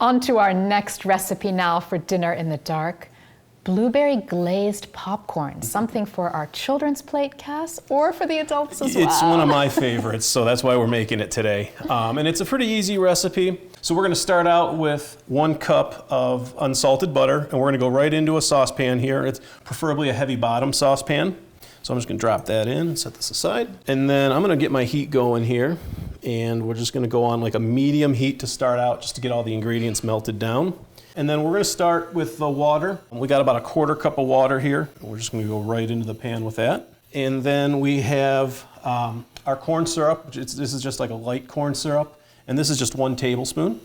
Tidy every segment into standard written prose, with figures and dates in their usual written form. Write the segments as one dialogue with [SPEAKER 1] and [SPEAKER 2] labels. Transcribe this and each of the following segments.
[SPEAKER 1] On to our next recipe now for dinner in the dark. Blueberry glazed popcorn, something for our children's plate, Cass, or for the adults as well.
[SPEAKER 2] It's one of my favorites, so that's why we're making it today. And it's a pretty easy recipe. So we're going to start out with 1 cup of unsalted butter, and we're going to go right into a saucepan here. It's preferably a heavy bottom saucepan. So I'm just going to drop that in and set this aside. And then I'm going to get my heat going here, and we're just going to go on like a medium heat to start out, just to get all the ingredients melted down. And then we're going to start with the water. We got about a 1/4 cup of water here. We're just going to go right into the pan with that. And then we have our corn syrup. This is just like a light corn syrup. And this is just 1 tablespoon.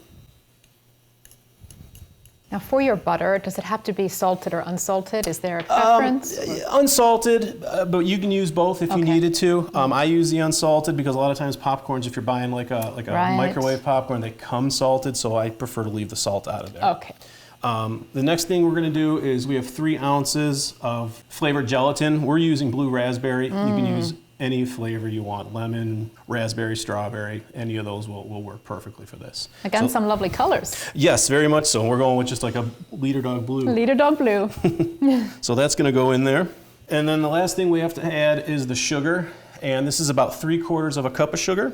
[SPEAKER 1] Now for your butter, does it have to be salted or unsalted? Is there a preference?
[SPEAKER 2] Unsalted, but you can use both if you needed to. I use the unsalted because a lot of times popcorns, if you're buying like a microwave popcorn, they come salted, so I prefer to leave the salt out of there.
[SPEAKER 1] Okay.
[SPEAKER 2] The next thing we're going to do is we have 3 ounces of flavored gelatin. We're using blue raspberry. You can use any flavor you want, lemon, raspberry, strawberry, any of those will work perfectly for this.
[SPEAKER 1] Again, some lovely colors.
[SPEAKER 2] Yes, very much so. We're going with just like a Leader Dog Blue.
[SPEAKER 1] Leader Dog Blue.
[SPEAKER 2] So that's going to go in there. And then the last thing we have to add is the sugar. And this is about 3/4 of a cup of sugar.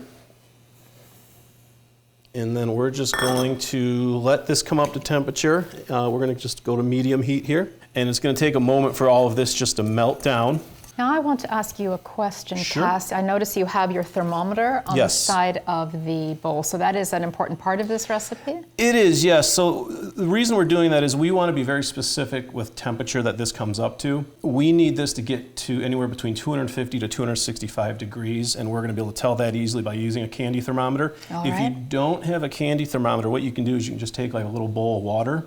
[SPEAKER 2] And then we're just going to let this come up to temperature. We're going to just go to medium heat here. And it's going to take a moment for all of this just to melt down.
[SPEAKER 1] Now I want to ask you a question,
[SPEAKER 2] Sure.
[SPEAKER 1] Cass. I notice you have your thermometer on the side of the bowl, so that is an important part of this recipe?
[SPEAKER 2] It is, yes. So the reason we're doing that is we want to be very specific with temperature that this comes up to. We need this to get to anywhere between 250 to 265 degrees, and we're going to be able to tell that easily by using a candy thermometer. If you don't have a candy thermometer, what you can do is you can just take like a little bowl of water,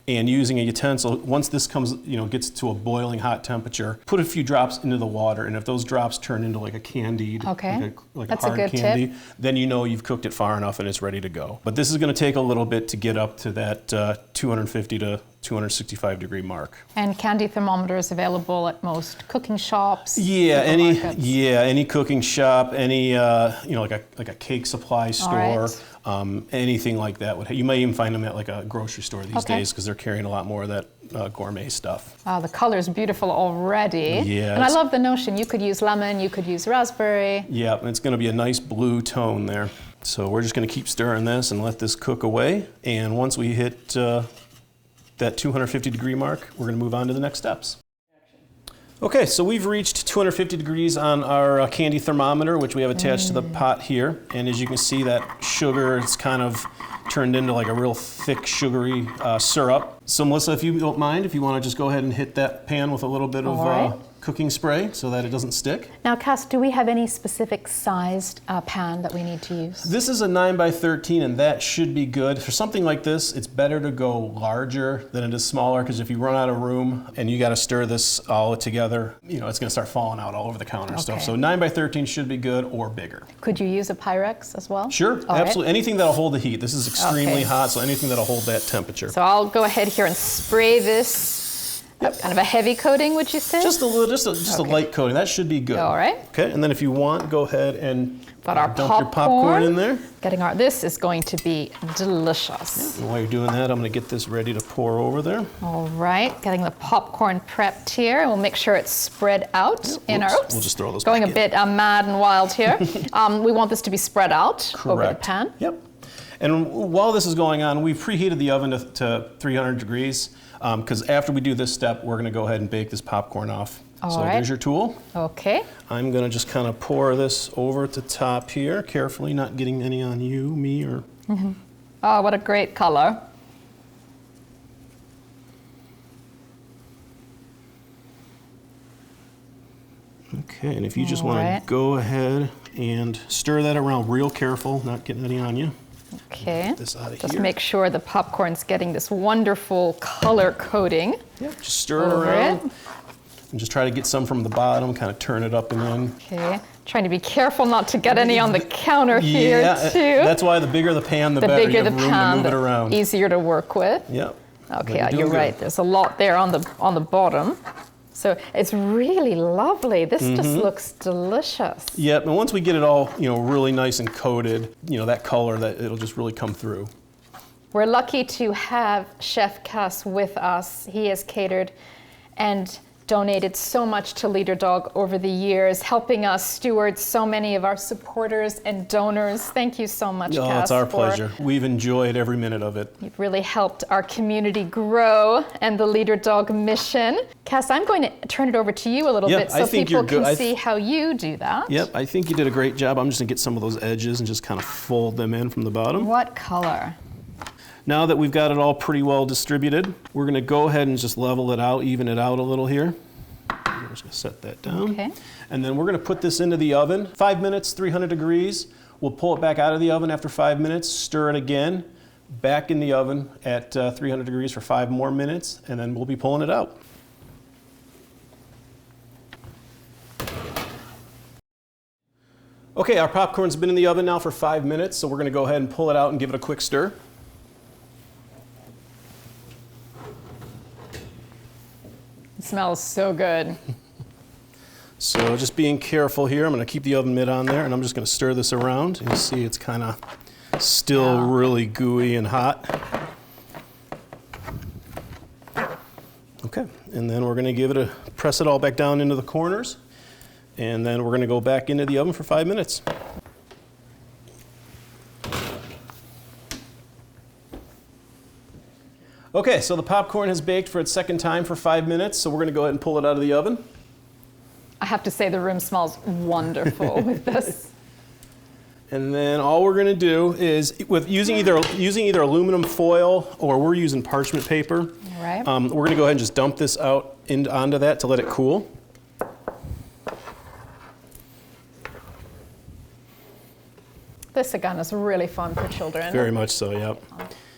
[SPEAKER 2] and using a utensil, once this comes, gets to a boiling hot temperature, put a few drops into the water, and if those drops turn into like a candied, like
[SPEAKER 1] That's
[SPEAKER 2] a hard
[SPEAKER 1] a good
[SPEAKER 2] candy,
[SPEAKER 1] tip.
[SPEAKER 2] then you know you've cooked it far enough and it's ready to go. But this is going to take a little bit to get up to that 250 to 265 degree mark.
[SPEAKER 1] And candy thermometers available at most cooking shops?
[SPEAKER 2] Yeah, any cooking shop, any like a cake supply store, anything like that. You may even find them at like a grocery store these days because they're carrying a lot more of that gourmet stuff.
[SPEAKER 1] Wow, the color's beautiful already.
[SPEAKER 2] Yeah.
[SPEAKER 1] And I love the notion. You could use lemon, you could use raspberry.
[SPEAKER 2] Yeah, and it's going to be a nice blue tone there. So we're just going to keep stirring this and let this cook away. And once we hit that 250 degree mark, we're going to move on to the next steps. Okay, so we've reached 250 degrees on our candy thermometer, which we have attached to the pot here. And as you can see, that sugar is kind of turned into like a real thick, sugary syrup. So Melissa, if you don't mind, if you want to just go ahead and hit that pan with a little bit of cooking spray so that it doesn't stick.
[SPEAKER 1] Now, Cass, do we have any specific sized pan that we need to use?
[SPEAKER 2] This is a 9 by 13, and that should be good. For something like this, it's better to go larger than it is smaller, because if you run out of room and you got to stir this all together, it's going to start falling out all over the counter and stuff. So 9 by 13 should be good, or bigger.
[SPEAKER 1] Could you use a Pyrex as well?
[SPEAKER 2] Sure, absolutely. Anything that'll hold the heat. This is extremely hot, so anything that'll hold that temperature.
[SPEAKER 1] So I'll go ahead here and spray this. Kind of a heavy coating, would you say?
[SPEAKER 2] Just a little, just a light coating. That should be good.
[SPEAKER 1] All right.
[SPEAKER 2] Okay, and then if you want, go ahead and
[SPEAKER 1] dump
[SPEAKER 2] your popcorn in there.
[SPEAKER 1] This is going to be delicious.
[SPEAKER 2] Yeah. And while you're doing that, I'm going to get this ready to pour over there.
[SPEAKER 1] All right, getting the popcorn prepped here, and we'll make sure it's spread out in our.
[SPEAKER 2] We'll just throw those.
[SPEAKER 1] Going a bit mad and wild here. We want this to be spread out over the pan.
[SPEAKER 2] Yep. And while this is going on, we've preheated the oven to 300 degrees. Because after we do this step, we're going to go ahead and bake this popcorn off. So there's your tool.
[SPEAKER 1] Okay.
[SPEAKER 2] I'm going to just kind of pour this over at the top here, carefully, not getting any on you, me, or...
[SPEAKER 1] Oh, what a great color.
[SPEAKER 2] Okay, and if you just want to go ahead and stir that around real careful, not getting any on you.
[SPEAKER 1] Okay,
[SPEAKER 2] Get this out of
[SPEAKER 1] just
[SPEAKER 2] here.
[SPEAKER 1] make sure the popcorn's getting this wonderful color coating.
[SPEAKER 2] Yeah, just stir it around. And just try to get some from the bottom, kind of turn it up and in.
[SPEAKER 1] Okay, trying to be careful not to get any on the counter here too.
[SPEAKER 2] That's why the bigger the pan, the better.
[SPEAKER 1] Bigger
[SPEAKER 2] you
[SPEAKER 1] the
[SPEAKER 2] have room
[SPEAKER 1] pan,
[SPEAKER 2] to move it around.
[SPEAKER 1] the easier to work with.
[SPEAKER 2] Yep.
[SPEAKER 1] Okay, you're right. There's a lot there on the bottom. So it's really lovely. This just looks delicious.
[SPEAKER 2] Yep, and once we get it all, really nice and coated, that color, that it'll just really come through.
[SPEAKER 1] We're lucky to have Chef Cass with us. He has catered and donated so much to Leader Dog over the years, helping us steward so many of our supporters and donors. Thank you so much,
[SPEAKER 2] Oh,
[SPEAKER 1] Cass.
[SPEAKER 2] it's our pleasure. We've enjoyed every minute of it.
[SPEAKER 1] You've really helped our community grow and the Leader Dog mission. Cass, I'm going to turn it over to you a little bit so people can see how you do that.
[SPEAKER 2] Yep, I think you did a great job. I'm just gonna get some of those edges and just kind of fold them in from the bottom.
[SPEAKER 1] What color?
[SPEAKER 2] Now that we've got it all pretty well distributed, we're gonna go ahead and just level it out, even it out a little here. I'm just gonna set that down.
[SPEAKER 1] Okay.
[SPEAKER 2] And then we're gonna put this into the oven. 5 minutes, 300 degrees. We'll pull it back out of the oven after 5 minutes, stir it again, back in the oven at 300 degrees for 5 more minutes, and then we'll be pulling it out. Okay, our popcorn's been in the oven now for 5 minutes, so we're gonna go ahead and pull it out and give it a quick stir.
[SPEAKER 1] It smells so good.
[SPEAKER 2] So just being careful here, I'm gonna keep the oven mitt on there and I'm just gonna stir this around. You see it's kind of still really gooey and hot. Okay, and then we're gonna press it all back down into the corners, and then we're gonna go back into the oven for 5 minutes. Okay, so the popcorn has baked for its second time for 5 minutes, so we're gonna go ahead and pull it out of the oven.
[SPEAKER 1] I have to say the room smells wonderful with this.
[SPEAKER 2] And then all we're gonna do is, using either aluminum foil or we're using parchment paper,
[SPEAKER 1] Right.
[SPEAKER 2] we're gonna go ahead and just dump this out onto that to let it cool.
[SPEAKER 1] This again is really fun for children.
[SPEAKER 2] Very much so, yep.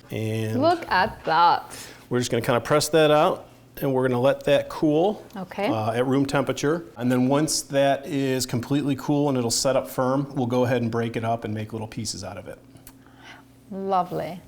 [SPEAKER 2] And
[SPEAKER 1] Look at that.
[SPEAKER 2] we're just gonna kind of press that out, and we're gonna let that cool
[SPEAKER 1] Okay.
[SPEAKER 2] at room temperature. And then once that is completely cool and it'll set up firm, we'll go ahead and break it up and make little pieces out of it.
[SPEAKER 1] Lovely.